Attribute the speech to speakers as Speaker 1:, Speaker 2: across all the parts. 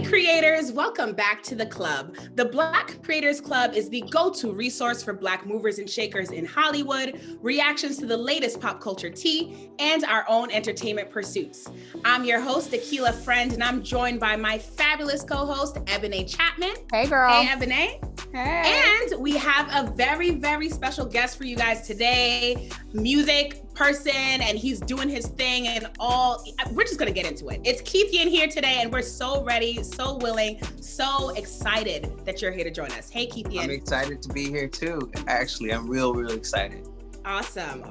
Speaker 1: Hey creators, welcome back to the club. The Black Creators Club is the go-to resource for Black movers and shakers in Hollywood, reactions to the latest pop culture tea, and our own entertainment pursuits. I'm your host, Akilah Ffriend, and I'm joined by my fabulous co-host, Eboné Chatman.
Speaker 2: Hey girl.
Speaker 1: Hey Eboné.
Speaker 2: Hey.
Speaker 1: And we have a very, very special guest for you guys today, music person, and he's doing his thing and all. We're just gonna get into it. It's Keithian here today, and we're so ready, so willing, so excited that you're here to join us. Hey Keithian.
Speaker 3: I'm excited to be here too. Actually, I'm real excited.
Speaker 1: Awesome.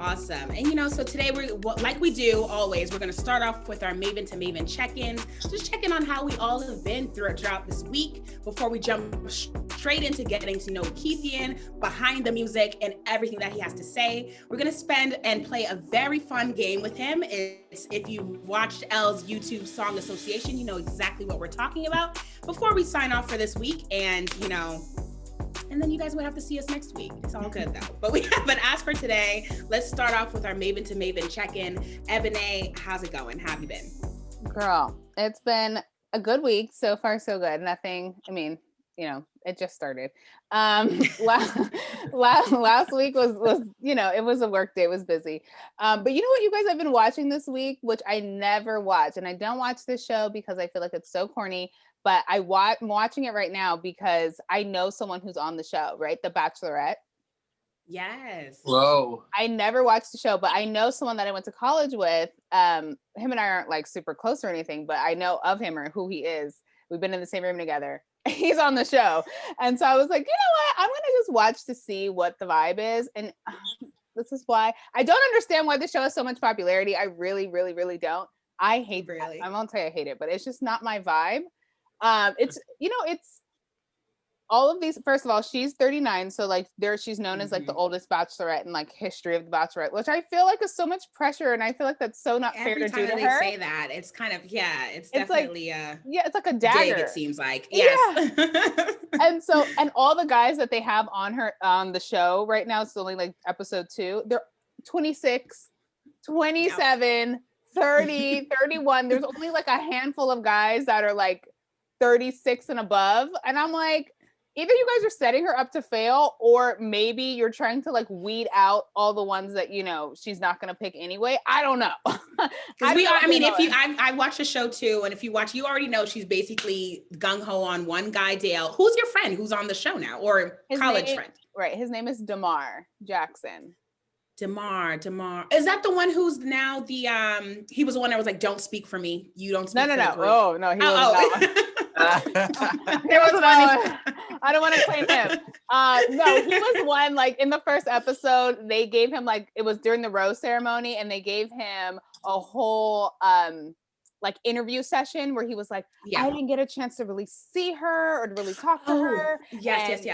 Speaker 1: And so today we're, like we do always, we're going to start off with our Maven to Maven check-ins, just checking on how we all have been throughout this week before we jump straight into getting to know Keithian, behind the music and everything that he has to say. We're going to spend and play a very fun game with him. If you watched Elle's YouTube Song Association, you know exactly what we're talking about before we sign off for this week. And then you guys would have to see us next week. It's all good though. But as for today, let's start off with our Maven to Maven check-in. Eboné, how's it going? How have you been?
Speaker 2: Girl, it's been a good week. So far, so good. Nothing, it just started. Last week was, it was a work day, it was busy. But you know what you guys have been watching this week, which I never watch. And I don't watch this show because I feel like it's so corny. But I'm watching it right now because I know someone who's on the show, right? The Bachelorette.
Speaker 1: Yes.
Speaker 3: Whoa.
Speaker 2: I never watched the show, but I know someone that I went to college with. Him and I aren't like super close or anything, but I know of him or who he is. We've been in the same room together. He's on the show. And so I was like, you know what? I'm going to just watch to see what the vibe is. And this is why I don't understand why the show has so much popularity. I really, really, really don't. I hate it. I won't say I hate it, but it's just not my vibe. It's all of these. First of all, she's 39, so like she's known as like the oldest bachelorette in like history of the Bachelorette, which I feel like is so much pressure, and I feel like that's so not fair to do to her. Every
Speaker 1: time they say that, it's kind of it's definitely
Speaker 2: it's like a dagger.
Speaker 1: Dig, it seems like yes.
Speaker 2: Yeah. and all the guys that they have on the show right now, it's only like episode 2. They're 26, 27. Yep. 30, 31. There's only like a handful of guys that are like 36 and above. And I'm like, either you guys are setting her up to fail, or maybe you're trying to like weed out all the ones that, she's not going to pick anyway. I don't know.
Speaker 1: I watched the show too. And if you watch, you already know she's basically gung-ho on one guy, Dale. Who's your friend who's on the show now, or college friend?
Speaker 2: Right. His name is Damar Jackson.
Speaker 1: Damar. Is that the one who's now he was the one that was like, don't speak for me. You don't speak for me.
Speaker 2: Oh, no, he wasn't I don't want to claim him. No, he was one, like in the first episode, they gave him like, it was during the rose ceremony, and they gave him a whole like interview session where he was like, I didn't get a chance to really see her or to really talk to her.
Speaker 1: Yes.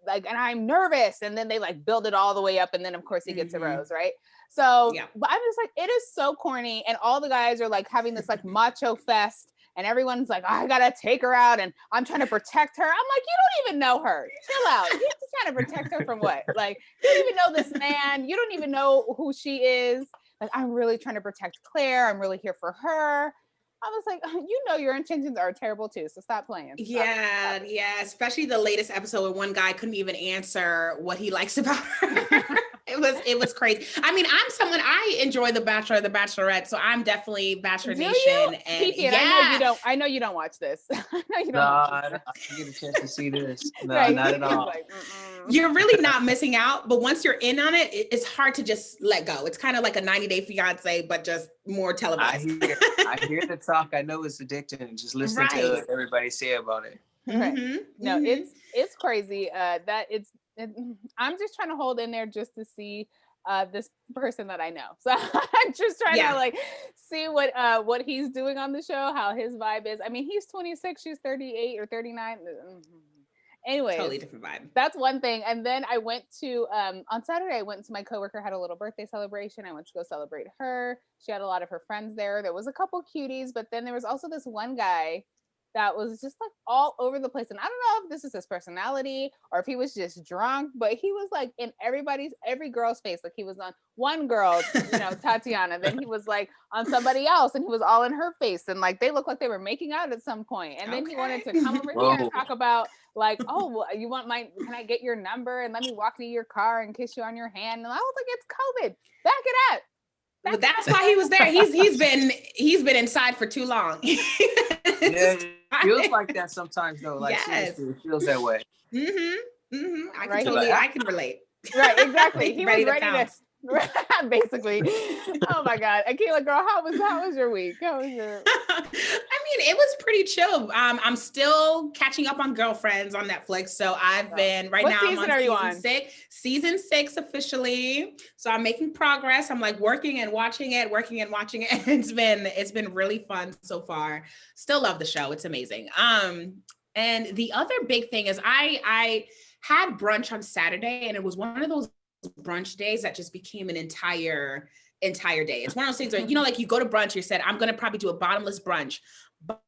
Speaker 2: Like, and I'm nervous. And then they like build it all the way up. And then of course he gets a rose, right? So, but I'm just like, it is so corny. And all the guys are like having this like macho fest, and everyone's like, I gotta take her out, and I'm trying to protect her. I'm like, you don't even know her. Chill out. You're just trying to protect her from what? Like, you don't even know this man. You don't even know who she is. Like, I'm really trying to protect Claire. I'm really here for her. I was like, your intentions are terrible too. So stop playing.
Speaker 1: Yeah. Especially the latest episode where one guy couldn't even answer what he likes about her. It was crazy. I mean, I enjoy The Bachelor, The Bachelorette, so I'm definitely Bachelor Nation. And
Speaker 2: Keithian, I know you don't watch this. I don't
Speaker 3: get a chance to see this. No,
Speaker 2: right.
Speaker 3: Not at all.
Speaker 2: Like,
Speaker 1: you're really not missing out, but once you're in on it, it's hard to just let go. It's kind of like a 90-Day Fiance, but just more televised.
Speaker 3: I hear the talk. I know it's addicting, and just listening to what everybody say about it.
Speaker 2: Right. No, it's crazy. I'm just trying to hold in there just to see this person that I know. So I'm just trying to like see what he's doing on the show, how his vibe is. I mean, he's 26, she's 38 or 39. Anyway,
Speaker 1: totally different vibe.
Speaker 2: That's one thing. And then I went to on Saturday, I went to my coworker, had a little birthday celebration. I went to go celebrate her. She had a lot of her friends there. There was a couple cuties, but then there was also this one guy that was just like all over the place. And I don't know if this is his personality or if he was just drunk, but he was like in every girl's face. Like he was on one girl, Tatiana, then he was like on somebody else and he was all in her face. And like, they looked like they were making out at some point. And then he wanted to come over here and talk about like, oh, well, can I get your number and let me walk to your car and kiss you on your hand? And I was like, it's COVID. Back it up.
Speaker 1: But that's why he was there. He's been inside for too long.
Speaker 3: Yeah, it feels like that sometimes though. Like seriously, it feels that way.
Speaker 1: I can relate.
Speaker 2: Right, exactly. He
Speaker 1: ready
Speaker 2: was
Speaker 1: to
Speaker 2: ready to basically. Oh my God. Akilah, girl, how was your week? How was your
Speaker 1: I mean, it was pretty chill. I'm still catching up on Girlfriends on Netflix. So I've been
Speaker 2: what
Speaker 1: now
Speaker 2: season
Speaker 1: I'm on
Speaker 2: are you
Speaker 1: season
Speaker 2: on?
Speaker 1: 6. Season 6 officially. So I'm making progress. I'm like working and watching it. It's been really fun so far. Still love the show. It's amazing. And the other big thing is I had brunch on Saturday, and it was one of those brunch days that just became an entire day. It's one of those things where, like you go to brunch, you said, I'm going to probably do a bottomless brunch.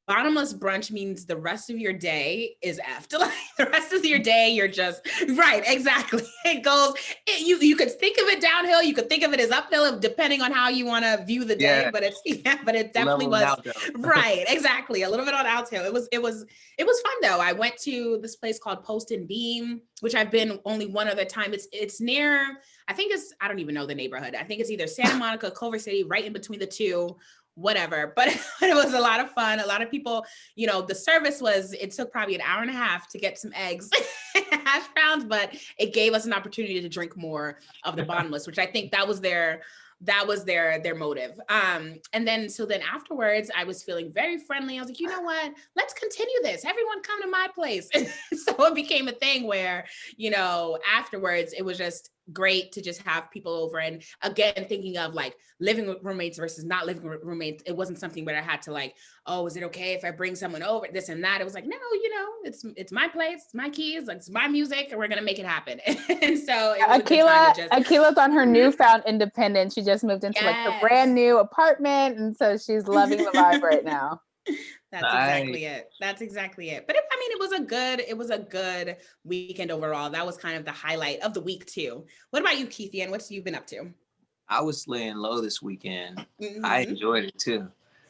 Speaker 1: Bottomless brunch means the rest of your day is effed. Like the rest of your day, you're just right. Exactly. It goes, you could think of it downhill. You could think of it as uphill depending on how you want to view the day, but it definitely was right. Exactly. A little bit on outhill. It was fun though. I went to this place called Post and Beam, which I've been only one other time. It's near, I don't even know the neighborhood. I think it's either Santa Monica, Culver City, right in between the two. Whatever, but it was a lot of fun. A lot of people, the service it took probably an hour and a half to get some eggs and hash browns, but it gave us an opportunity to drink more of the bottomless, which I think that was their motive. And then afterwards I was feeling very friendly. I was like, you know what, let's continue this. Everyone come to my place. So it became a thing where, afterwards it was just great to just have people over. And again, thinking of like living with roommates versus not living with roommates, it wasn't something where I had to like, oh, is it okay if I bring someone over, this and that? It was like, no, it's my place, it's my keys, like it's my music, and we're gonna make it happen. And so
Speaker 2: Akilah's on her newfound independence. She just moved into like her brand new apartment, and so she's loving the vibe right now.
Speaker 1: That's exactly it. But it was a good weekend overall. That was kind of the highlight of the week too. What about you, Keithian? What you've been up to?
Speaker 3: I was laying low this weekend. I enjoyed it too.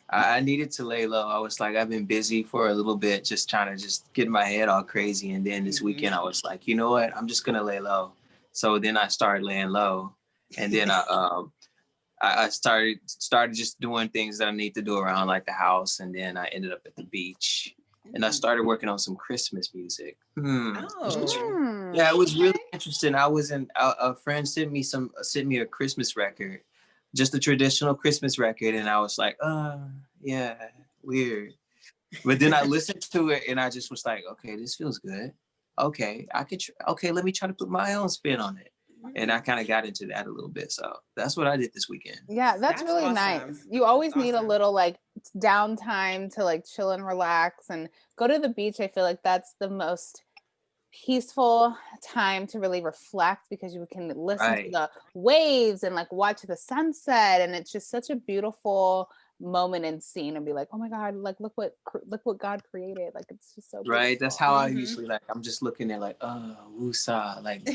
Speaker 3: I needed to lay low. I was like, I've been busy for a little bit, just trying to get my head all crazy. And then this weekend I was like, you know what? I'm just gonna lay low. So then I started laying low, and then I started just doing things that I need to do around like the house, and then I ended up at the beach, and I started working on some Christmas music. Yeah, it was really interesting. A friend sent me a Christmas record, just a traditional Christmas record, and I was like, yeah, weird. But then I listened to it, and I just was like, okay, this feels good. Okay, let me try to put my own spin on it. And I kind of got into that a little bit. So that's what I did this weekend.
Speaker 2: Yeah, that's really awesome. Nice. You always need a little like downtime to like chill and relax and go to the beach. I feel like that's the most peaceful time to really reflect, because you can listen to the waves and like watch the sunset. And it's just such a beautiful moment and scene, and be like, oh my God, like look what God created. Like it's just so beautiful.
Speaker 3: Right. That's how I usually like, I'm just looking at like, oh, woosah, like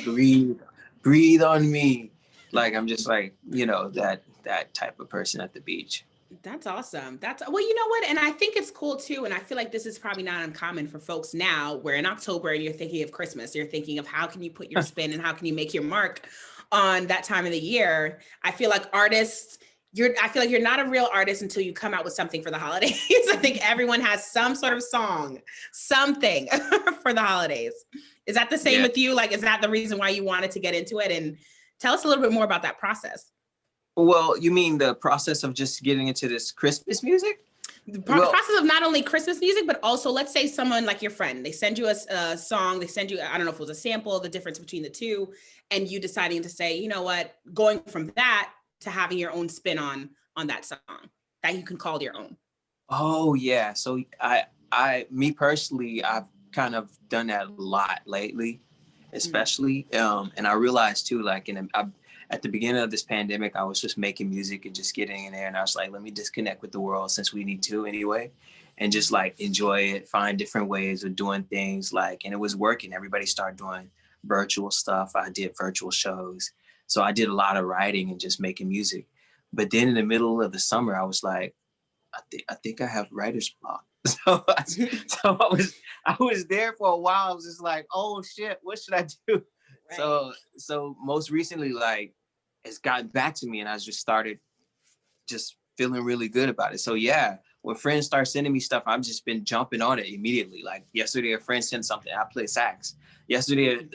Speaker 3: breathe on me. Like I'm just like, that type of person at the beach.
Speaker 1: That's awesome. Well, you know what? And I think it's cool too. And I feel like this is probably not uncommon for folks now, where in October and you're thinking of Christmas, you're thinking of how can you put your spin and how can you make your mark on that time of the year. I feel like you're not a real artist until you come out with something for the holidays. I think everyone has some sort of song, something for the holidays. Is that the same with you? Like, is that the reason why you wanted to get into it? And tell us a little bit more about that process.
Speaker 3: Well, you mean the process of just getting into this Christmas music?
Speaker 1: The process of not only Christmas music, but also let's say someone like your friend, they send you a song, they send you, I don't know if it was a sample, the difference between the two, and you deciding to say, you know what, going from that to having your own spin on that song that you can call your own. Oh yeah.
Speaker 3: So me personally, I've kind of done that a lot lately, especially. And I realized too, like at the beginning of this pandemic, I was just making music and just getting in there. And I was like, let me disconnect with the world since we need to anyway. and just like enjoy it, find different ways of doing things, like, and it was working. Everybody started doing virtual stuff. I did virtual shows. So I did a lot of writing and just making music. But then in the middle of the summer, I was like, I think I have writer's block. So I was there for a while. I was just like, oh shit, what should I do? Right. So most recently, like, it's gotten back to me, and I just started just feeling really good about it. So yeah, when friends start sending me stuff, I've just been jumping on it immediately. Like yesterday, a friend sent something. I play sax. Yesterday,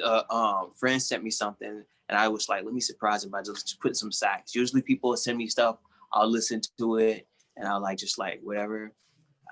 Speaker 3: friend sent me something, and I was like, let me surprise him by just putting some sax. Usually people send me stuff, I'll listen to it, and I'll like, just like, whatever.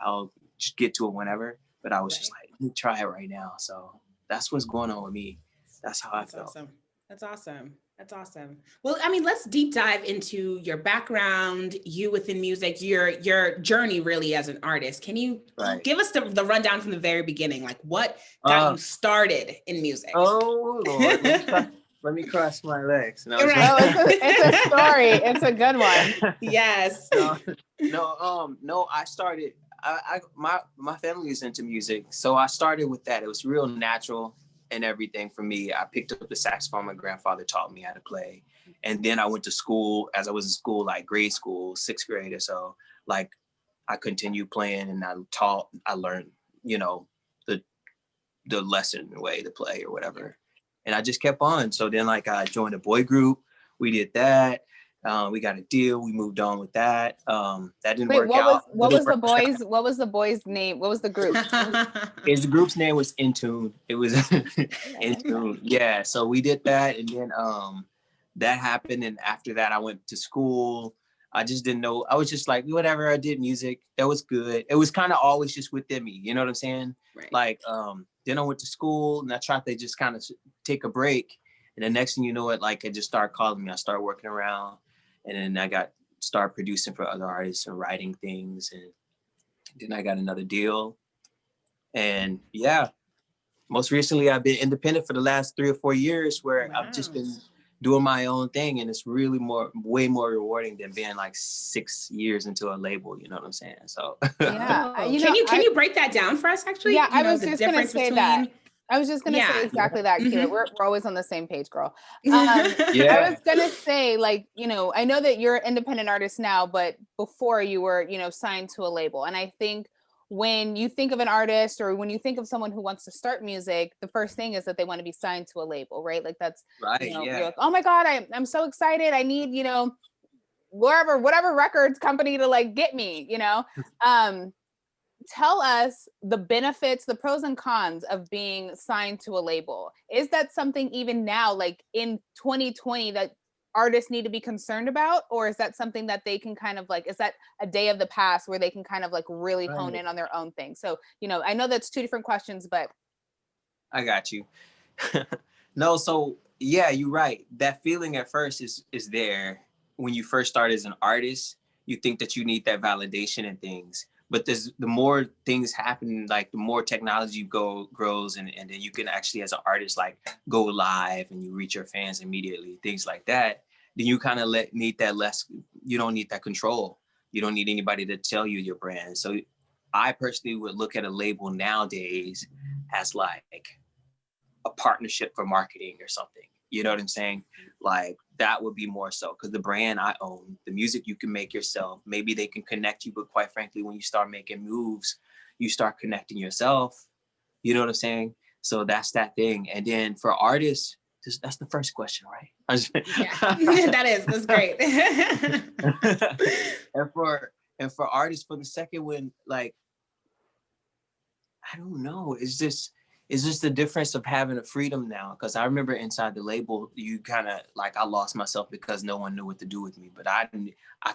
Speaker 3: I'll just get to it whenever. But I was just like, let me try it right now. So that's what's going on with me. That's how I felt.
Speaker 1: Awesome. That's awesome. That's awesome. Well, I mean, let's deep dive into your background, you within music, your journey really as an artist. Can you give us the rundown from the very beginning? Like, what got you started in music?
Speaker 3: Oh, Lord. Let me cross my legs. No,
Speaker 2: it's a story. It's a good one.
Speaker 1: Yes.
Speaker 3: No, I started, my family is into music. So I started with that. It was real natural and everything for me. I picked up the saxophone. My grandfather taught me how to play. And then I went to school, as I was in school, like grade school, 6th grade or so, like I continued playing, and I learned, you know, the lesson way to play or whatever. And I just kept on. So then like I joined a boy group. We did that. We got a deal. We moved on with that. That didn't work out.
Speaker 2: What was the boys' name? What was the group?
Speaker 3: The group's name was In Tune. It was In Tune. Yeah. So we did that, and then that happened. And after that, I went to school. I just didn't know. I was just like, whatever. I did music. That was good. It was kind of always just within me. You know what I'm saying?
Speaker 1: Right.
Speaker 3: Like, then I went to school, and I tried to just kind of take a break. And the next thing you know, it like it just started calling me. I started working around, and then started producing for other artists and writing things. And then I got another deal. And yeah, most recently I've been independent for the last 3 or 4 years, where I've just been doing my own thing, and it's really way more rewarding than being like 6 years into a label. You know what I'm saying? So
Speaker 2: yeah,
Speaker 1: can you break that down for us? Actually,
Speaker 2: yeah, I was just gonna say that. I was just gonna say exactly that, Keithian. We're always on the same page, girl. I was gonna say, like, I know that you're an independent artist now, but before you were, signed to a label. And I think when you think of an artist, or when you think of someone who wants to start music, the first thing is that they want to be signed to a label, right? Like that's
Speaker 3: right.
Speaker 2: You're like, oh my God, I'm so excited. I need, whatever records company to like get me, Tell us the benefits, the pros and cons of being signed to a label. Is that something even now, like in 2020, that artists need to be concerned about? Or is that something that they can kind of like, is that a day of the past where they can kind of like really hone in on their own thing? So, I know that's 2 different questions, but.
Speaker 3: I got you. No, so yeah, you're right. That feeling at first is there. When you first start as an artist, you think that you need that validation and things. But the more things happen, like the more technology grows, and then you can actually, as an artist, like go live and you reach your fans immediately, things like that. Then you kind of you don't need that control. You don't need anybody to tell you your brand. So I personally would look at a label nowadays as like a partnership for marketing or something. You know what I'm saying? Like that would be more so, because the brand I own, the music you can make yourself. Maybe they can connect you, but quite frankly, when you start making moves, you start connecting yourself. You know what I'm saying? So that's that thing. And then for artists, that's the first question, right?
Speaker 1: Yeah, that's great.
Speaker 3: and for artists, for the second one, like, I don't know. It's just the difference of having a freedom now. Because I remember inside the label, you kind of like, I lost myself because no one knew what to do with me. But I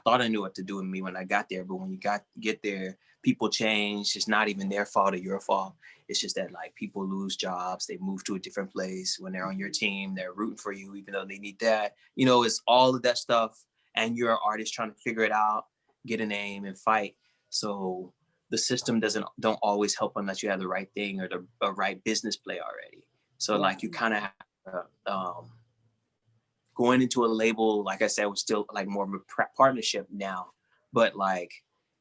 Speaker 3: thought I knew what to do with me when I got there. But when you get there, people change. It's not even their fault or your fault. It's just that like people lose jobs. They move to a different place. When they're on your team, they're rooting for you, even though they need that. It's all of that stuff. And you're an artist trying to figure it out, get a name and fight. So the system don't always help unless you have the right thing or the right business play already. So like you kind of have going into a label, like I said, was still like more of a partnership now. But like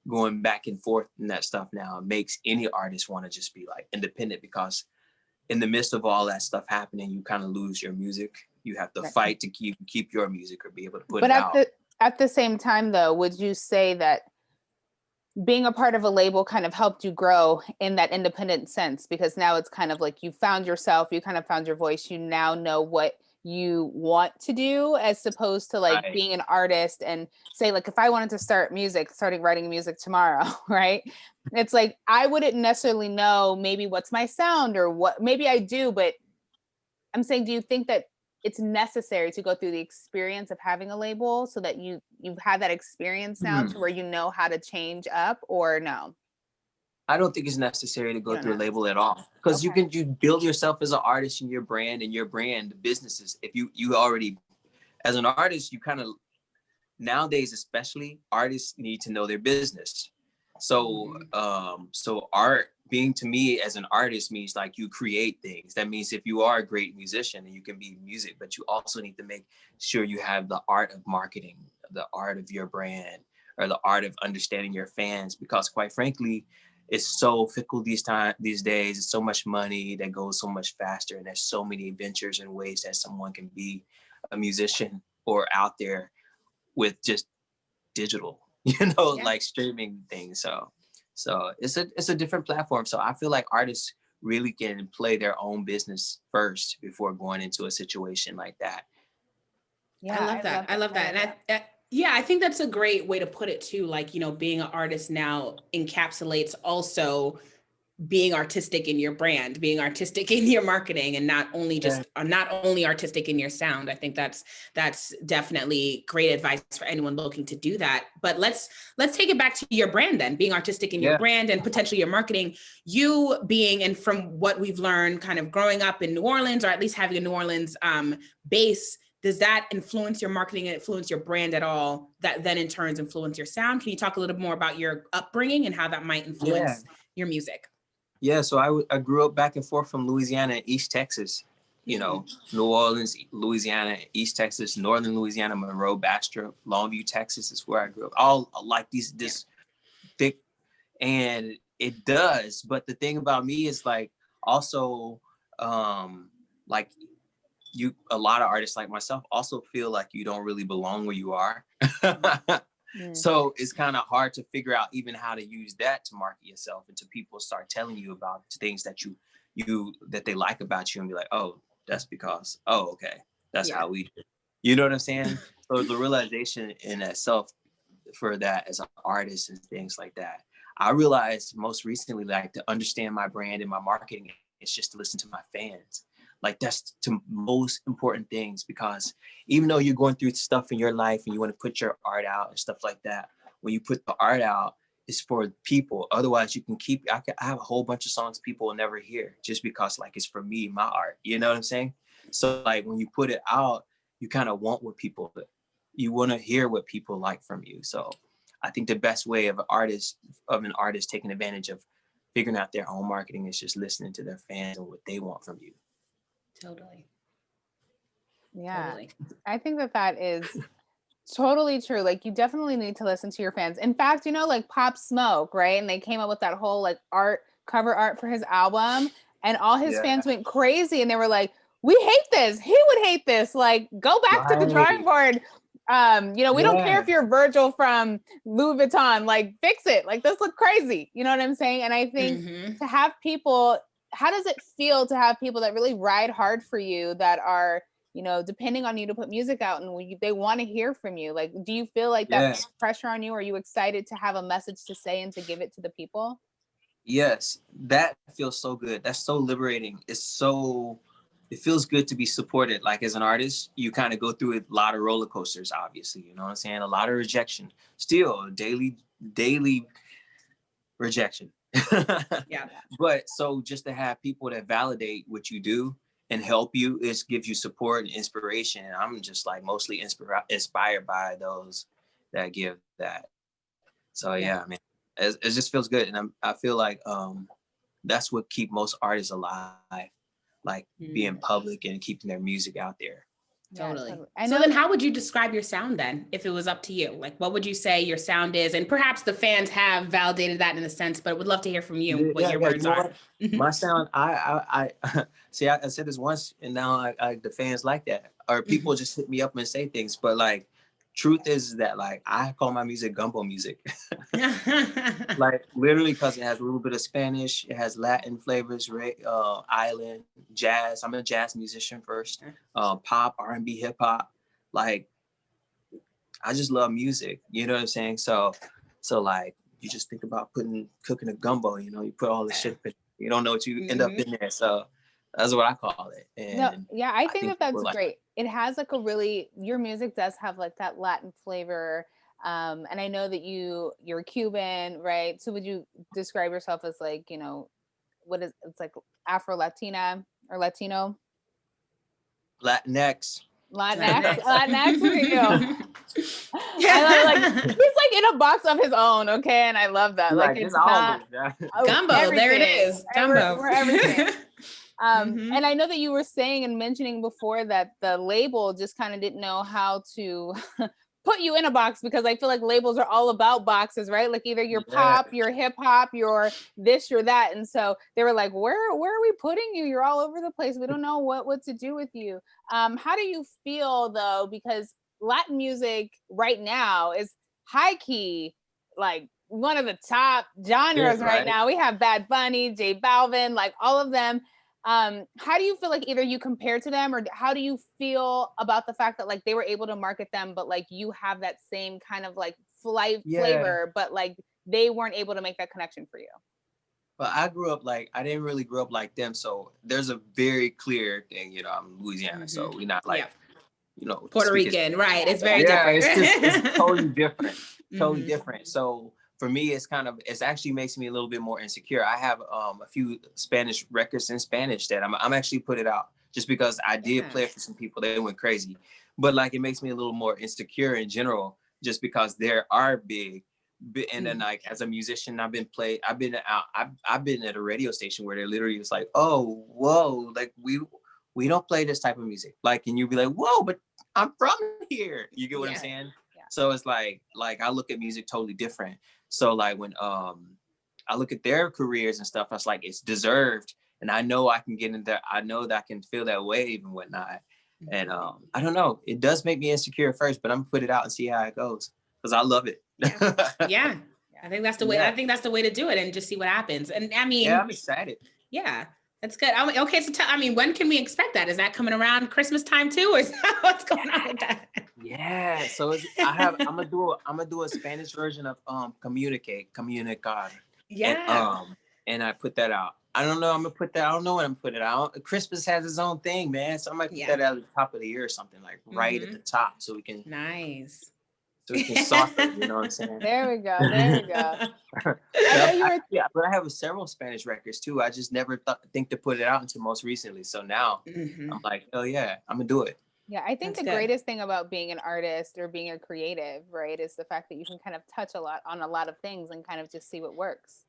Speaker 3: going back and forth and that stuff now makes any artist want to just be like independent, because in the midst of all that stuff happening, you kind of lose your music. You have to fight to keep your music or be able to put it out.
Speaker 2: But at the same time, though, would you say that being a part of a label kind of helped you grow in that independent sense? Because now it's kind of like you found yourself, you kind of found your voice, you now know what you want to do, as opposed to like being an artist and say, like, if I wanted to starting writing music tomorrow, right? It's like, I wouldn't necessarily know maybe what's my sound or what, maybe I do, but I'm saying, do you think that it's necessary to go through the experience of having a label so that you've had that experience now to where you know how to change up, or no?
Speaker 3: I don't think it's necessary to go through a label at all, because you build yourself as an artist and your brand businesses. If you already, as an artist, you kind of, nowadays especially, artists need to know their business. So so art being, to me as an artist, means like you create things. That means if you are a great musician and you can be music, but you also need to make sure you have the art of marketing, the art of your brand, or the art of understanding your fans, because quite frankly, it's so fickle these days. It's so much money that goes so much faster, and there's so many ventures and ways that someone can be a musician or out there with just digital, like streaming things. So it's a different platform. So I feel like artists really can play their own business first before going into a situation like that.
Speaker 1: Yeah, I love that. And I think that's a great way to put it too. Like, being an artist now encapsulates also being artistic in your brand, being artistic in your marketing, and not only artistic in your sound. I think that's definitely great advice for anyone looking to do that. But let's take it back to your brand then, being artistic in your brand and potentially your marketing. You being, and from what we've learned kind of growing up in New Orleans, or at least having a New Orleans base, does that influence your marketing and influence your brand at all, that then in turn influence your sound? Can you talk a little more about your upbringing and how that might influence your music?
Speaker 3: Yeah, so I grew up back and forth from Louisiana and East Texas, New Orleans, Louisiana, East Texas, Northern Louisiana, Monroe, Bastrop, Longview, Texas is where I grew up. All like this thick, and it does. But the thing about me is like also like a lot of artists like myself also feel like you don't really belong where you are. So it's kind of hard to figure out even how to use that to market yourself, until people start telling you about things that that they like about you, and be like, oh, that's because, okay, that's how we do it. You know what I'm saying? So the realization in itself for that as an artist and things like that, I realized most recently, like, to understand my brand and my marketing, it's just to listen to my fans. Like, that's the most important things, because even though you're going through stuff in your life and you want to put your art out and stuff like that, when you put the art out, it's for people. Otherwise, you can I have a whole bunch of songs people will never hear, just because like it's for me, my art. You know what I'm saying? So like when you put it out, you kind of want you want to hear what people like from you. So I think the best way of an artist taking advantage of figuring out their own marketing is just listening to their fans and what they want from you.
Speaker 1: Totally.
Speaker 2: Yeah.
Speaker 1: Totally.
Speaker 2: I think that is totally true. Like, you definitely need to listen to your fans. In fact, like Pop Smoke, right? And they came up with that whole like cover art for his album, and all his fans went crazy, and they were like, we hate this. He would hate this. Like, go back to the drawing board. We don't care if you're Virgil from Louis Vuitton, like, fix it. Like, this look crazy. You know what I'm saying? And I think to have people, how does it feel to have people that really ride hard for you, that are, depending on you to put music out, and they want to hear from you? Like, do you feel like that pressure on you? Are you excited to have a message to say and to give it to the people?
Speaker 3: Yes, that feels so good. That's so liberating. It feels good to be supported. Like, as an artist, you kind of go through a lot of roller coasters, obviously, you know what I'm saying? A lot of rejection, still daily rejection. But so just to have people that validate what you do and help you, it gives you support and inspiration. And I'm just like mostly inspired by those that give that. So man, it just feels good. And I feel like that's what keep most artists alive, like being public and keeping their music out there.
Speaker 1: Totally.
Speaker 2: Yeah,
Speaker 1: so then how would you describe your sound then, if it was up to you? Like, what would you say your sound is? And perhaps the fans have validated that in a sense, but would love to hear from you what your words are.
Speaker 3: My sound, I see, I said this once and now the fans like that. Or people just hit me up and say things. But like, truth is that like, I call my music gumbo music. Like literally because it has a little bit of Spanish, it has Latin flavors, island, jazz. I'm a jazz musician first, pop, R&B, hip hop. Like, I just love music. You know what I'm saying? So like, you just think about cooking a gumbo. You know, you put all the shit, you don't know what you end up in there. So that's what I call it. And
Speaker 2: I think that's great. It has like your music does have like that Latin flavor. And I know that you're Cuban, right? So would you describe yourself as like, you know, it's like Afro-Latina or Latino?
Speaker 3: Latinx.
Speaker 2: Latinx. There you go. I like he's like in a box of his own, okay, and I love that. Like it's not
Speaker 1: gumbo. There it is, gumbo.
Speaker 2: We're everything. And I know that you were saying and mentioning before that the label just kind of didn't know how to put you in a box, because I feel like labels are all about boxes, right? Like either you're pop, you're hip hop, you're this, you're that. And so they were like, where are we putting you? You're all over the place. We don't know what to do with you. How do you feel though? Because Latin music right now is high key, like one of the top genres right now. We have Bad Bunny, J Balvin, like all of them. How do you feel like either you compare to them, or how do you feel about the fact that like they were able to market them, but like you have that same kind of like flavor, but like they weren't able to make that connection for you?
Speaker 3: Well, I didn't really grow up like them. So there's a very clear thing, you know, I'm Louisiana, so we're not like, you know,
Speaker 1: Puerto Rican, right? It's very different.
Speaker 3: It's totally different, totally different. So for me, it's actually makes me a little bit more insecure. I have a few Spanish records in Spanish that I'm actually put it out just because I did play it for some people. They went crazy, but like it makes me a little more insecure in general, just because there are big. And then like as a musician, I've been at a radio station where they're literally just like, oh, whoa, like we don't play this type of music. Like, and you'll be like, whoa, but I'm from here. You get what I'm saying? Yeah. So it's like I look at music totally different. So like when I look at their careers and stuff, I was like, it's deserved. And I know I can get in there. I know that I can feel that wave and whatnot. And I don't know. It does make me insecure at first, but I'm gonna put it out and see how it goes, because I love it.
Speaker 1: Yeah. I think that's the way. I think that's the way to do it, and just see what happens. And I mean,
Speaker 3: I'm excited.
Speaker 1: Yeah, that's good. Okay, so when can we expect that? Is that coming around Christmas time too, or is that what's going on with that?
Speaker 3: Yeah, so I'm gonna do a Spanish version of comunicar. Yeah. And I put that out. I don't know. I don't know when I'm putting it out. Christmas has its own thing, man. So I might put that at the top of the year or something, like right at the top, so we can.
Speaker 1: Nice.
Speaker 3: So we can soften, you know what I'm saying?
Speaker 2: There we go.
Speaker 3: But I have several Spanish records too. I just never think to put it out until most recently. So now I'm like, oh yeah, I'm gonna do it.
Speaker 2: Yeah, I think the greatest thing about being an artist or being a creative, right, is the fact that you can kind of touch on a lot of things and kind of just see what works.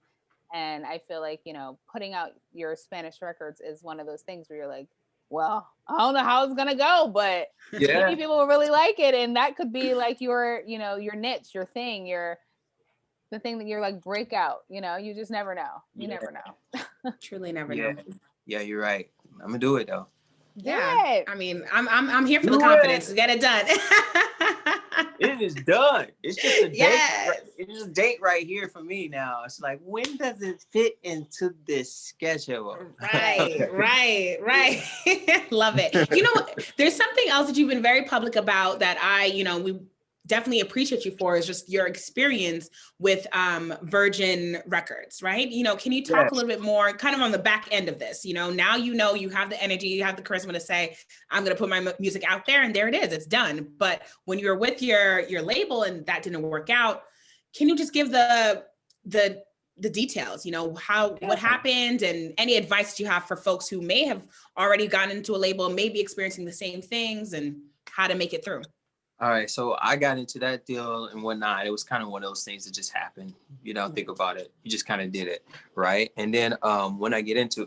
Speaker 2: And I feel like, you know, putting out your Spanish records is one of those things where you're like, well, I don't know how it's gonna go, but maybe people will really like it, and that could be like your niche, your thing, the thing that you're like breakout. You know, you just never know. You never know.
Speaker 1: Truly never know.
Speaker 3: Yeah, you're right. I'm gonna do it though.
Speaker 1: Yeah, I mean, I'm here for the confidence. Get it done.
Speaker 3: It is done. It's just a date. It's just a date right here for me now. It's like, when does it fit into this schedule?
Speaker 1: Right. Love it. You know what? There's something else that you've been very public about that we definitely appreciate you for, is just your experience with Virgin Records, right? You know, can you talk a little bit more kind of on the back end of this? You know, now you have the energy, you have the charisma to say, I'm going to put my music out there, and there it is, it's done. But when you're with your label and that didn't work out, can you just give the details, you know, what happened, and any advice that you have for folks who may have already gotten into a label, maybe experiencing the same things, and how to make it through?
Speaker 3: All right, so I got into that deal and whatnot. It was kind of one of those things that just happened. You know, think about it. You just kind of did it, right? And then when you get into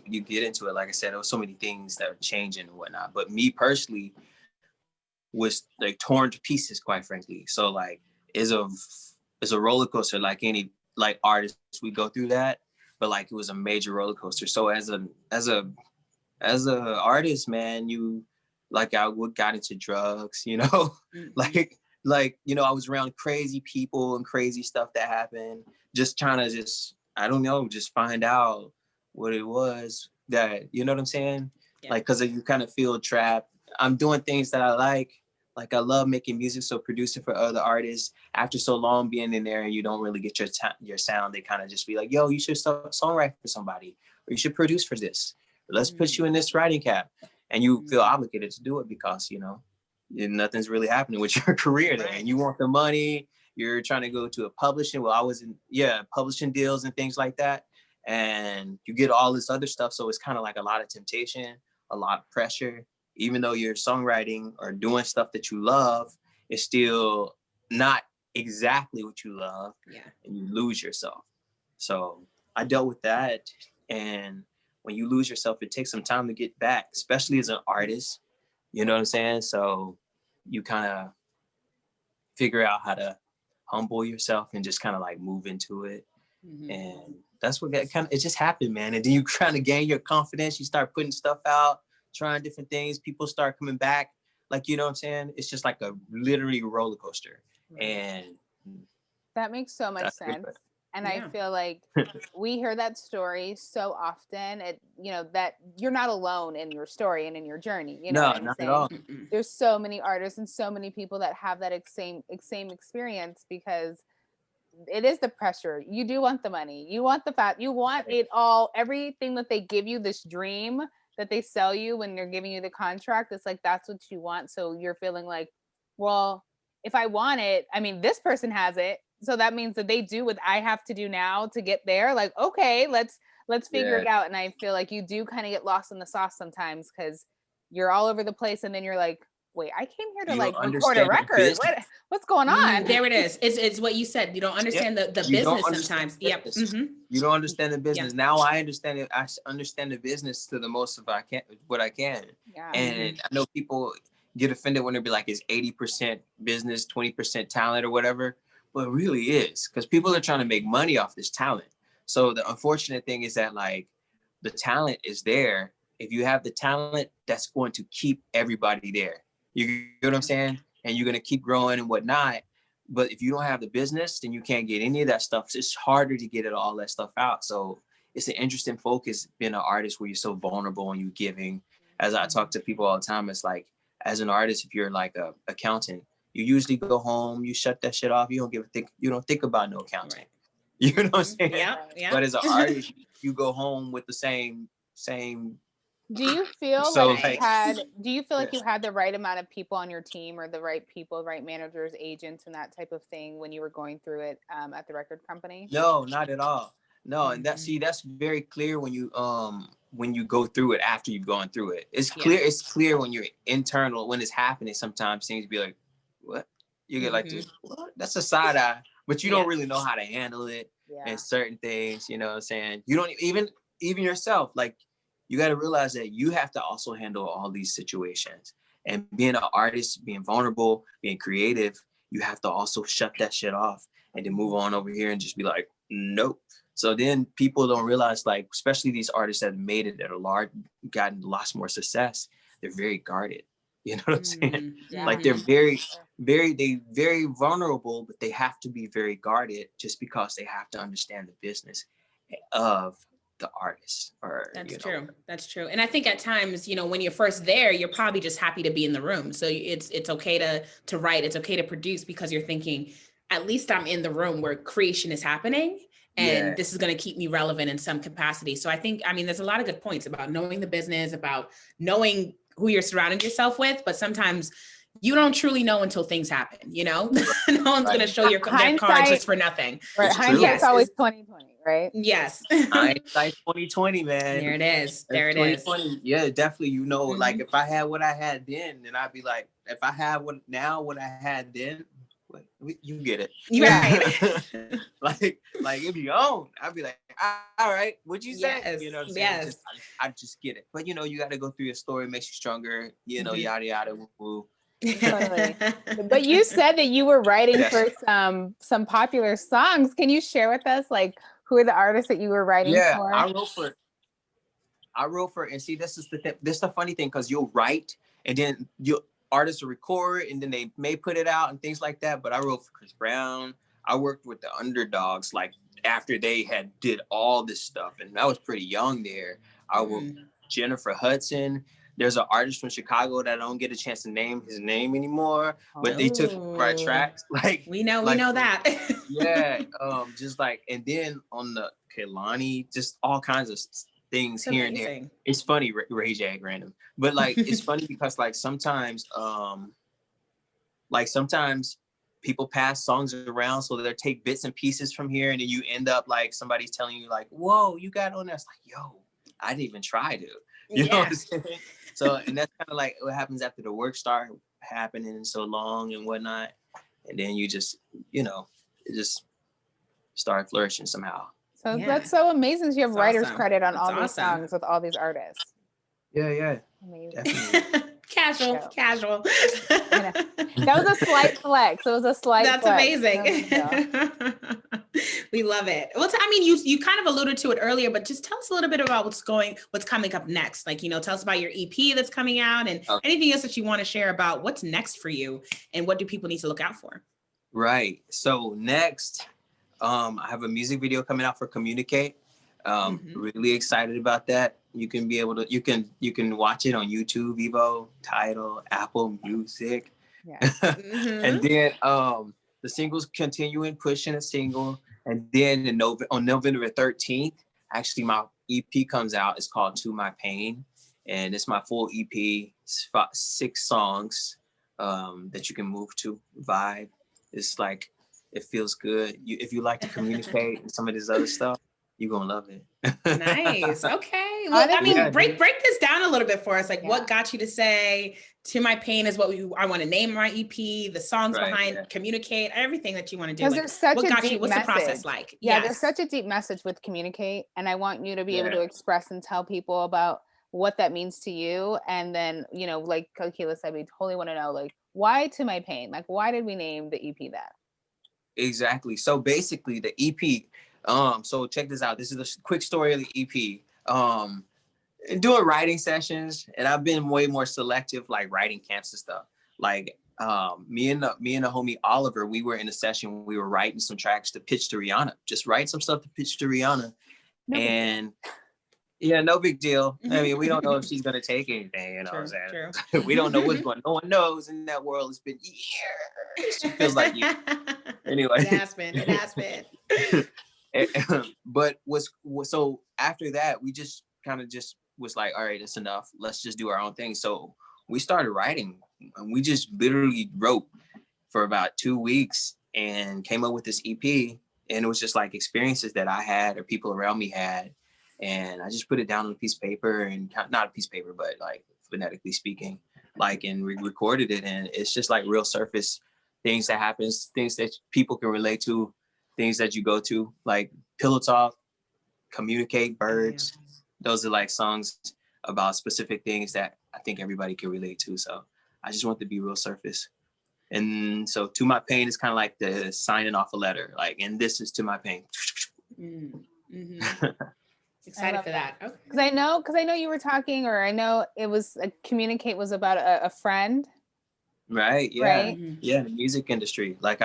Speaker 3: it, like I said, there was so many things that are changing and whatnot. But me personally, was like torn to pieces, quite frankly. So like it's a roller coaster, like any like artists, we go through that, but like it was a major roller coaster. So as a artist, man, you like I got into drugs, you know, like you know, I was around crazy people and crazy stuff that happened, just trying to I don't know, just find out what it was that, you know what I'm saying? Yeah. Like, cause you kind of feel trapped. I'm doing things that I like I love making music. So producing for other artists after so long being in there and you don't really get your sound, they kind of just be like, yo, you should songwrite for somebody, or you should produce for this. Let's put you in this writing cap. And you feel obligated to do it because, you know, nothing's really happening with your career there. And you want the money, you're trying to go to a publishing. Well, I was in, publishing deals and things like that. And you get all this other stuff. So it's kind of like a lot of temptation, a lot of pressure. Even though you're songwriting or doing stuff that you love, it's still not exactly what you love. Yeah. And you lose yourself. So I dealt with that. And when you lose yourself, it takes some time to get back, especially as an artist. You know what I'm saying? So you kind of figure out how to humble yourself and just kind of like move into it. Mm-hmm. And that's what it just happened, man. And then you kind of gain your confidence. You start putting stuff out, trying different things. People start coming back. Like, you know what I'm saying? It's just like a literally roller coaster. Right. And
Speaker 2: that makes so much sense. And I feel like we hear that story so often, you know, that you're not alone in your story and in your journey. You know,
Speaker 3: not at all.
Speaker 2: There's so many artists and so many people that have that same experience, because it is the pressure. You do want the money. You want the fat. You want it all. Everything that they give you, this dream that they sell you when they're giving you the contract, it's like, that's what you want. So you're feeling like, well, if I want it, I mean, this person has it. So that means that they do what I have to do now to get there. Like, okay, let's figure it out. And I feel like you do kind of get lost in the sauce sometimes, because you're all over the place. And then you're like, wait, I came here to like record a record. What's going on?
Speaker 1: There it is. It's what you said. You don't understand the business sometimes. Yep. Mm-hmm.
Speaker 3: You don't understand the business. Yep. Now I understand it. I understand the business to the most of what I can. Yeah. And I know people get offended when they be like, it's 80% business, 20% talent or whatever. But it really is, because people are trying to make money off this talent. So the unfortunate thing is that like the talent is there. If you have the talent, that's going to keep everybody there. You know what I'm saying? And you're going to keep growing and whatnot. But if you don't have the business, then you can't get any of that stuff. So it's harder to get all that stuff out. So it's an interesting focus being an artist where you're so vulnerable and you're giving. As I talk to people all the time, it's like, as an artist, if you're like a accountant, you usually go home, you shut that shit off. You don't think about no accounting. Right. You know what I'm saying? Yeah. But as an artist, you go home with the same.
Speaker 2: Do you feel like you had the right amount of people on your team, or the right people, right managers, agents, and that type of thing when you were going through it at the record company?
Speaker 3: No, not at all. No, and that's very clear when you go through it after you've gone through it. It's clear. Yeah. It's clear when you're internal, when it's happening. Sometimes things be like, what? You get like this, what? That's a side eye, but you don't really know how to handle it and certain things, you know what I'm saying? You don't even yourself, like you got to realize that you have to also handle all these situations. And being an artist, being vulnerable, being creative, you have to also shut that shit off and then move on over here and just be like, nope. So then people don't realize, like, especially these artists that have made it, that are gotten lots more success, they're very guarded. You know what I'm saying? Yeah. Like they're very vulnerable, but they have to be very guarded just because they have to understand the business of the artist.
Speaker 1: That's true. And I think at times, you know, when you're first there, you're probably just happy to be in the room. So it's okay to write. It's okay to produce, because you're thinking, at least I'm in the room where creation is happening. And this is going to keep me relevant in some capacity. So I think, there's a lot of good points about knowing the business, about knowing who you're surrounding yourself with. But sometimes you don't truly know until things happen, you know? No one's going to show their cards just for nothing.
Speaker 2: Right. Hindsight's always 2020, right?
Speaker 1: Yes.
Speaker 3: Hindsight 2020, man.
Speaker 1: There it is. There it is.
Speaker 3: Yeah, definitely. You know, like if I had what I had then I'd be like, if I have what I had then, you get it.
Speaker 1: Right.
Speaker 3: like if you own, I'd be like, all right, what'd you say?
Speaker 1: Yes.
Speaker 3: You know what I'm saying? I just get it. But you know, you got to go through your story, makes you stronger, you know, yada, yada, woo, woo.
Speaker 2: Totally. But you said that you were writing for some popular songs. Can you share with us, like, who are the artists that you were writing for?
Speaker 3: I wrote for, and see, this is the funny thing, because you'll write and then artists will record and then they may put it out and things like that. But I wrote for Chris Brown. I worked with the Underdogs, like after they had did all this stuff, and I was pretty young there. I worked with Jennifer Hudson. There's an artist from Chicago that I don't get a chance to name his name anymore, but they took my tracks. Like
Speaker 1: we know that.
Speaker 3: Yeah, just like, and then on the Kehlani, just all kinds of things here and there. It's funny, Ray Jag random, but like it's funny because like sometimes people pass songs around, so they'll take bits and pieces from here, and then you end up like somebody's telling you like, "Whoa, you got on that?" It's like, "Yo, I didn't even try to." You know what I'm saying? So, and that's kind of like what happens after the work start happening so long and whatnot, and then you just, it just start flourishing somehow.
Speaker 2: So that's so amazing. You have writer's credit on all these songs with all these artists.
Speaker 3: Yeah.
Speaker 2: Amazing.
Speaker 1: Casual.
Speaker 2: That was a slight flex. That's
Speaker 1: amazing. We love it. Well, I mean, you kind of alluded to it earlier, but just tell us a little bit about what's coming up next. Like, tell us about your EP that's coming out and anything else that you want to share about what's next for you and what do people need to look out for?
Speaker 3: Right. So next, I have a music video coming out for Communicate. Really excited about that. You can watch it on YouTube, Evo, Tidal, Apple Music.
Speaker 2: Yeah.
Speaker 3: And then the singles continuing, pushing a single. And then on November 13th, actually my EP comes out. It's called To My Pain. And it's my full EP. It's 6 songs that you can move to, vibe. It's like, it feels good. If you like to communicate and some of this other stuff, you're going to love it.
Speaker 1: Nice. Okay. Well, I mean, break this down a little bit for us. Like, what got you to say To My Pain is what I want to name my EP, the songs behind Communicate, everything that you want to do.
Speaker 2: Like, there's such
Speaker 1: what
Speaker 2: a
Speaker 1: got
Speaker 2: deep
Speaker 1: you? What's
Speaker 2: message.
Speaker 1: The process like?
Speaker 2: Yeah, there's such a deep message with Communicate. And I want you to be able to express and tell people about what that means to you. And then, like Akilah said, we totally want to know, like, why To My Pain? Like, why did we name the EP that?
Speaker 3: Exactly. So basically the EP, so check this out. This is a quick story of the EP. Doing writing sessions, and I've been way more selective, like writing camps and stuff. Like me and the homie Oliver, we were in a session, we were writing some tracks to pitch to Rihanna. Just write some stuff to pitch to Rihanna. No big deal. I mean, we don't know if she's gonna take anything, you know what I'm saying? We don't know what's going on. No one knows in that world. It's been years. It feels like years. Anyway.
Speaker 1: It has been.
Speaker 3: But so after that, we just kind of just was like, all right, it's enough. Let's just do our own thing. So we started writing, and we just literally wrote for about 2 weeks and came up with this EP. And it was just like experiences that I had or people around me had. And I just put it down on a piece of paper, and not a piece of paper, but like phonetically speaking, like, and we recorded it. And it's just like real surface things that happens, things that people can relate to, things that you go to, like Pillow Talk, Communicate, Birds. Those are like songs about specific things that I think everybody can relate to. So I just want to be real surface. And so To My Pain is kind of like the signing off a letter, like, and this is To My Pain.
Speaker 1: Excited for that. Okay.
Speaker 2: Because I know you were talking, or I know it was Communicate was about a friend.
Speaker 3: Right. Yeah. Right? Yeah. The music industry. Like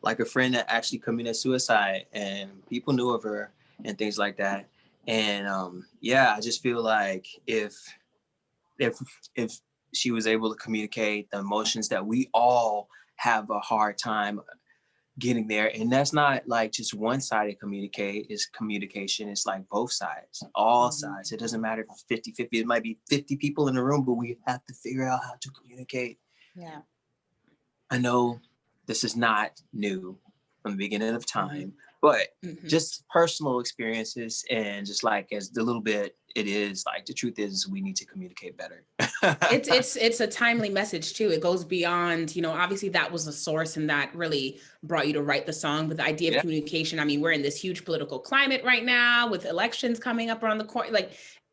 Speaker 3: like a friend that actually committed suicide, and people knew of her and things like that. And I just feel like if she was able to communicate the emotions that we all have a hard time getting there, and that's not like just one-sided communication, it's like both sides, all sides. It doesn't matter if it's 50-50, it might be 50 people in the room, but we have to figure out how to communicate. I know this is not new from the beginning of time, but just personal experiences, and just like as the little bit it is, like the truth is we need to communicate better.
Speaker 1: It's a timely message too. It goes beyond, obviously that was the source and that really brought you to write the song, but the idea of communication, I mean, we're in this huge political climate right now with elections coming up around the corner, like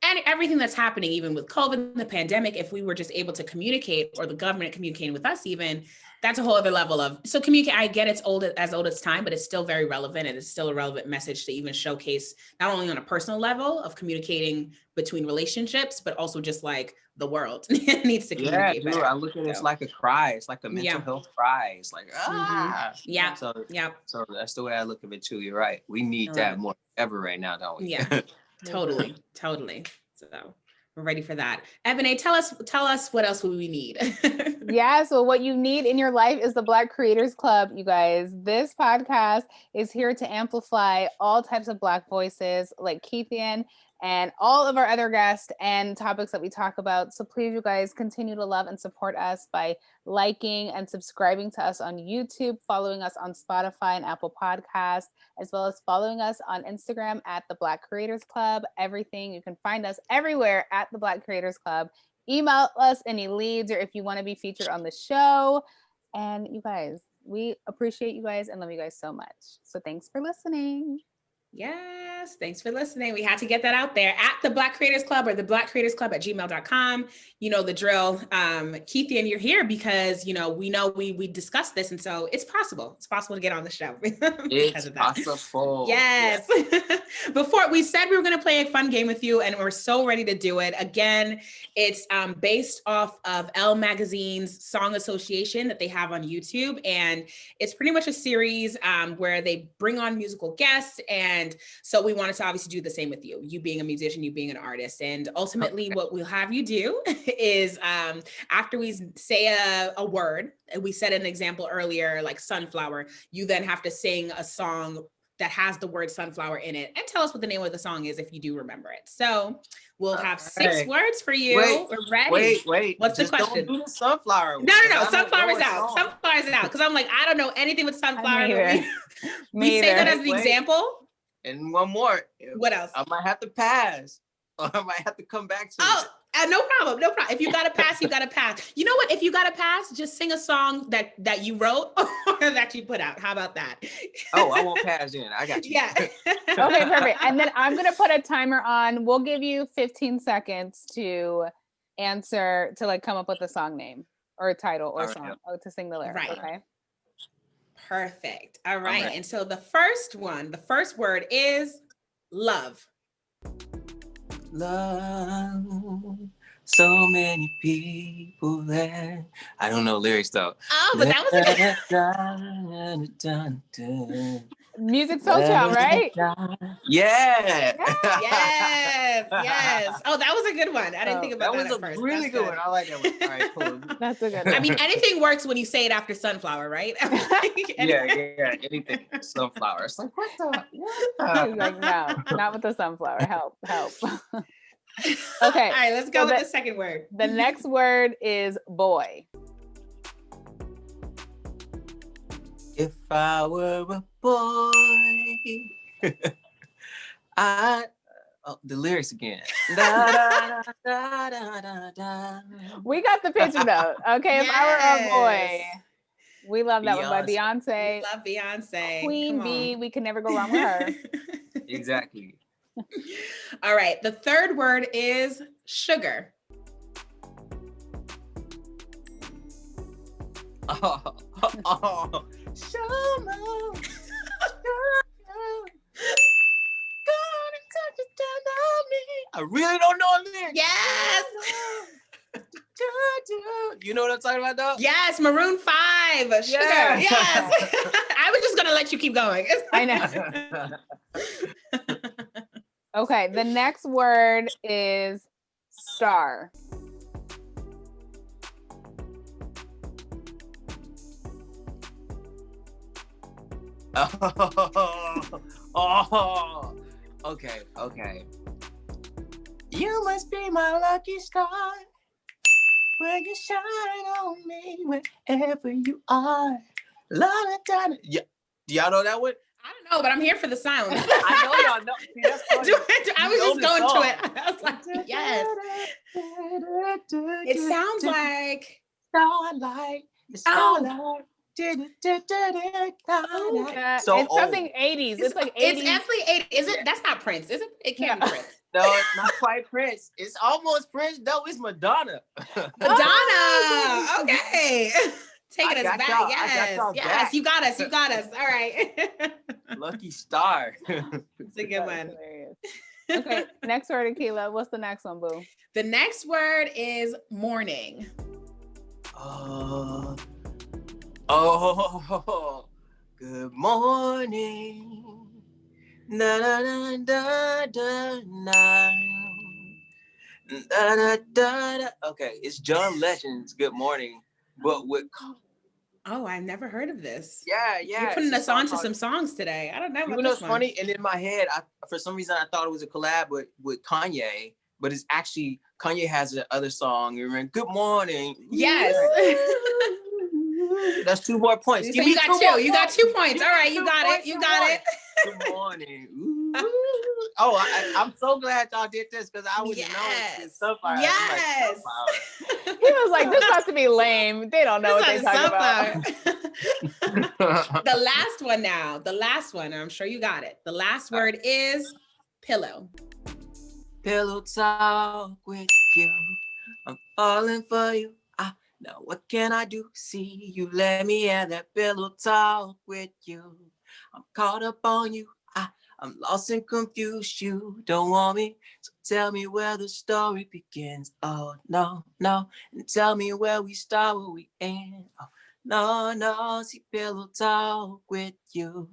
Speaker 1: and everything that's happening, even with COVID, the pandemic, if we were just able to communicate, or the government communicating with us even, that's a whole other level of, so communicate. I get it's old as time, but it's still very relevant, and it's still a relevant message to even showcase, not only on a personal level of communicating between relationships, but also just like the world needs to communicate better.
Speaker 3: I look at it as like a cry. It's like a mental health cry. It's like,
Speaker 1: Yeah.
Speaker 3: So that's the way I look at it too. You're right. We need that more than ever right now, don't we?
Speaker 1: Yeah, totally. So we're ready for that. Eboné, tell us what else we need.
Speaker 2: Yeah, so what you need in your life is the Black Creators Club, you guys. This podcast is here to amplify all types of Black voices like Keithian and all of our other guests and topics that we talk about. So please, you guys, continue to love and support us by liking and subscribing to us on YouTube, following us on Spotify and Apple Podcasts, as well as following us on Instagram at the Black Creators Club. Everything, you can find us everywhere at the Black Creators Club. Email us any leads or if you want to be featured on the show. And you guys, we appreciate you guys and love you guys so much. So thanks for listening.
Speaker 1: Yes, thanks for listening. We had to get that out there at the Black Creators Club or the blackcreatorsclub@gmail.com. You know the drill. Keithian, you're here because, we know we discussed this. And so it's possible. It's possible to get on the show.
Speaker 3: It's possible.
Speaker 1: Yes. Before we said we were going to play a fun game with you, and we're so ready to do it. Again, it's based off of Elle Magazine's Song Association that they have on YouTube. And it's pretty much a series where they bring on musical guests. And so we wanted to obviously do the same with you being a musician, you being an artist. And ultimately what we'll have you do is after we say a word, and we said an example earlier, like sunflower, you then have to sing a song that has the word sunflower in it and tell us what the name of the song is if you do remember it. So we'll have 6 words for you. We're ready.
Speaker 3: Wait.
Speaker 1: What's the question?
Speaker 3: Don't do the sunflower.
Speaker 1: No. Sunflower's out. Sunflower's out. Because I'm like, I don't know anything with sunflower. We say that as an example.
Speaker 3: And one more.
Speaker 1: What else?
Speaker 3: I might have to pass. Or I might have to come back to it.
Speaker 1: No problem. If you got to pass, you got to pass. You know what? If you got to pass, just sing a song that you wrote or that you put out. How about that?
Speaker 3: Oh, I won't pass then. I got you.
Speaker 1: Yeah.
Speaker 2: Okay, perfect. And then I'm going to put a timer on. We'll give you 15 seconds to answer, to like come up with a song name or a title or song to sing the lyric. Right. Okay.
Speaker 1: Perfect. All right. And so the first word is love.
Speaker 3: Love, so many people there. I don't know lyrics though.
Speaker 1: Oh, but that was a
Speaker 2: good. Music social, right?
Speaker 3: Yeah.
Speaker 1: Yes. Oh, that was a good one. I didn't think about that at first.
Speaker 3: That was a really good one. I like that one. All right, cool.
Speaker 2: That's a good one.
Speaker 1: I mean, anything works when you say it after sunflower, right?
Speaker 3: Yeah. Anything sunflower. It's like, what the?
Speaker 2: He's like, no, not with the sunflower. Help. Okay.
Speaker 1: All right, let's go with the second word.
Speaker 2: The next word is boy.
Speaker 3: If I were a boy, the lyrics again. Da, da, da, da, da.
Speaker 2: We got the picture though. Okay, yes. If I were a boy. We love that one by Beyonce.
Speaker 1: We love Beyonce.
Speaker 2: Queen Bee. We can never go wrong with her.
Speaker 3: Exactly.
Speaker 1: All right. The third word is sugar.
Speaker 3: Oh. Summer. I really don't know lyrics.
Speaker 1: Yes.
Speaker 3: You know what I'm talking about though?
Speaker 1: Yes, Maroon 5. Sugar. Yes. I was just gonna let you keep going.
Speaker 2: I know. Okay, the next word is star.
Speaker 3: Okay. You must be my lucky star. When you shine on me, wherever you are. Yeah. Do y'all know that one?
Speaker 1: I don't know, but I'm here for the sound.
Speaker 3: I know y'all know. See, that's funny.
Speaker 1: I was just going to it. I was like, yes. It sounds like
Speaker 3: starlight.
Speaker 1: Oh.
Speaker 2: So it's something 80s. It's like 80s.
Speaker 1: It's definitely 80s. Is it? That's not Prince, is it? It can't be Prince.
Speaker 3: No, it's not quite Prince. It's almost Prince, though. It's Madonna.
Speaker 1: Madonna. Okay. Take it as back.
Speaker 3: Y'all.
Speaker 1: Yes. Yes.
Speaker 3: Back.
Speaker 1: You got us. You got us. All right.
Speaker 3: Lucky star.
Speaker 1: It's a good one.
Speaker 2: Okay. Next word, Akilah. What's the next one, boo?
Speaker 1: The next word is morning.
Speaker 3: Good morning. Na na na da da na. Da, da, da, da. Okay, it's John Legend's Good Morning, but with...
Speaker 1: Oh, I've never heard of this.
Speaker 3: Yeah.
Speaker 1: You're putting us on to some songs today. I don't know.
Speaker 3: You know what's funny? And in my head, for some reason, I thought it was a collab with Kanye, but it's actually, Kanye has another song. You remember, Good Morning.
Speaker 1: Yes.
Speaker 3: That's 2 more points.
Speaker 1: So you got 2. You got 2 points. All right, you got it. You got it.
Speaker 3: Good morning. Ooh. Oh, I'm so glad y'all did this because I wouldn't know stuff.
Speaker 1: Yes.
Speaker 2: He was like, this has to be lame. They don't know what they're talking
Speaker 1: about. The last one now. The last one. I'm sure you got it. The last word is pillow.
Speaker 3: Pillow talk with you. I'm falling for you. Now what can I do? See you let me have that pillow talk with you. I'm caught up on you. I'm lost and confused. You don't want me, so tell me where the story begins. Oh no, and tell me where we start, where we end. Oh no, see pillow talk with you.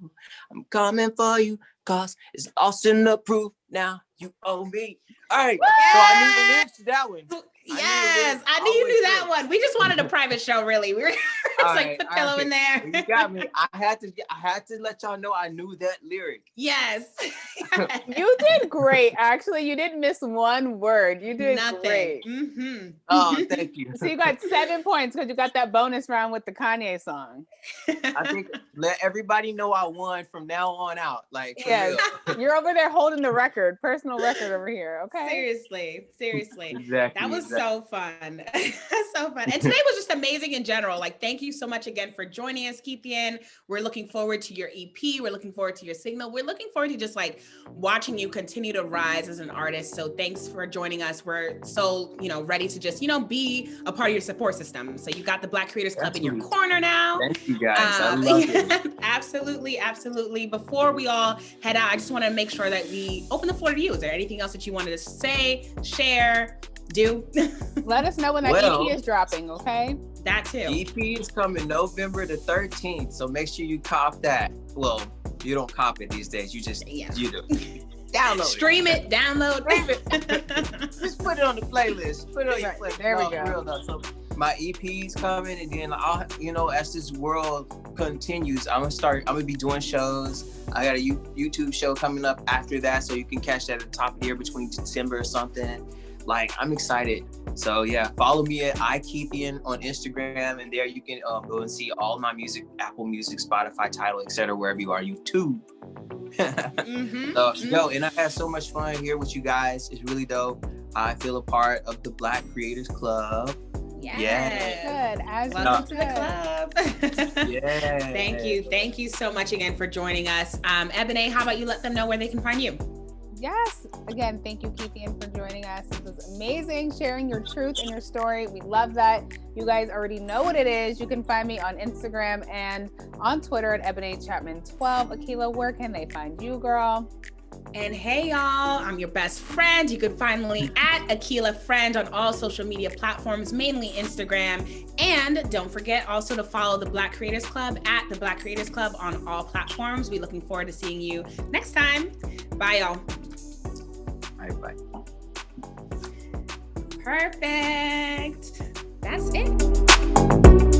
Speaker 3: I'm coming for you, cause it's lost in the proof. Now you owe me. All right, so I knew the lyrics to that one.
Speaker 1: Yes, I knew you knew that one. We just wanted a private show, really. We were like, put pillow in there.
Speaker 3: You got me. I had to let y'all know I knew that lyric.
Speaker 1: Yes.
Speaker 2: You did great. Actually, you didn't miss one word. You did great.
Speaker 1: Mm-hmm.
Speaker 3: Oh, thank you.
Speaker 2: So you got 7 points because you got that bonus round with the Kanye song.
Speaker 3: I think let everybody know I won from now on out. Like,
Speaker 2: yes, you're over there holding the record, personal record over here. Okay.
Speaker 1: Seriously.
Speaker 3: Exactly.
Speaker 1: That was so fun. So fun. And today was just amazing in general. Like, thank you so much again for joining us, Keithian. We're looking forward to your EP. We're looking forward to your signal. We're looking forward to just like watching you continue to rise as an artist. So thanks for joining us. We're so, ready to just, be a part of your support system. So you got the Black Creators Club in your corner now.
Speaker 3: Thank you guys. I love it.
Speaker 1: Absolutely. Before we all head out, I just want to make sure that we open the floor to you. Is there anything else that you wanted to say, share, do?
Speaker 2: Let us know when that EP is dropping, okay?
Speaker 1: That too.
Speaker 3: EP is coming November the 13th, so make sure you cop that. Well, you don't cop it these days. You just you do. Download
Speaker 1: Stream it, download
Speaker 3: it. Just put it on the playlist. Put it on your playlist.
Speaker 2: There we go.
Speaker 3: So my EP's coming, and then as this world continues, I'm gonna be doing shows. I got a YouTube show coming up after that, so you can catch that at the top of the year between December or something. Like, I'm excited. So yeah, follow me at Keithian on Instagram, and there you can go and see all my music, Apple Music, Spotify, Tidal, etc., wherever you are, YouTube. And I had so much fun here with you guys. It's really dope. I feel a part of the Black Creators Club.
Speaker 1: Yes.
Speaker 2: Good.
Speaker 1: Welcome to the club.
Speaker 3: Yeah.
Speaker 1: Thank you so much again for joining us. Eboné, how about you let them know where they can find you?
Speaker 2: Yes. Again, thank you, Keithian, for joining us. This was amazing, sharing your truth and your story. We love that. You guys already know what it is. You can find me on Instagram and on Twitter at Eboné Chatman 12. Akilah, where can they find you, girl?
Speaker 1: And hey, y'all, I'm your best friend. You can find me at Akilah Ffriend on all social media platforms, mainly Instagram. And don't forget also to follow the Black Creators Club at the Black Creators Club on all platforms. We're looking forward to seeing you next time. Bye, y'all.
Speaker 3: Bye.
Speaker 1: Perfect. That's it.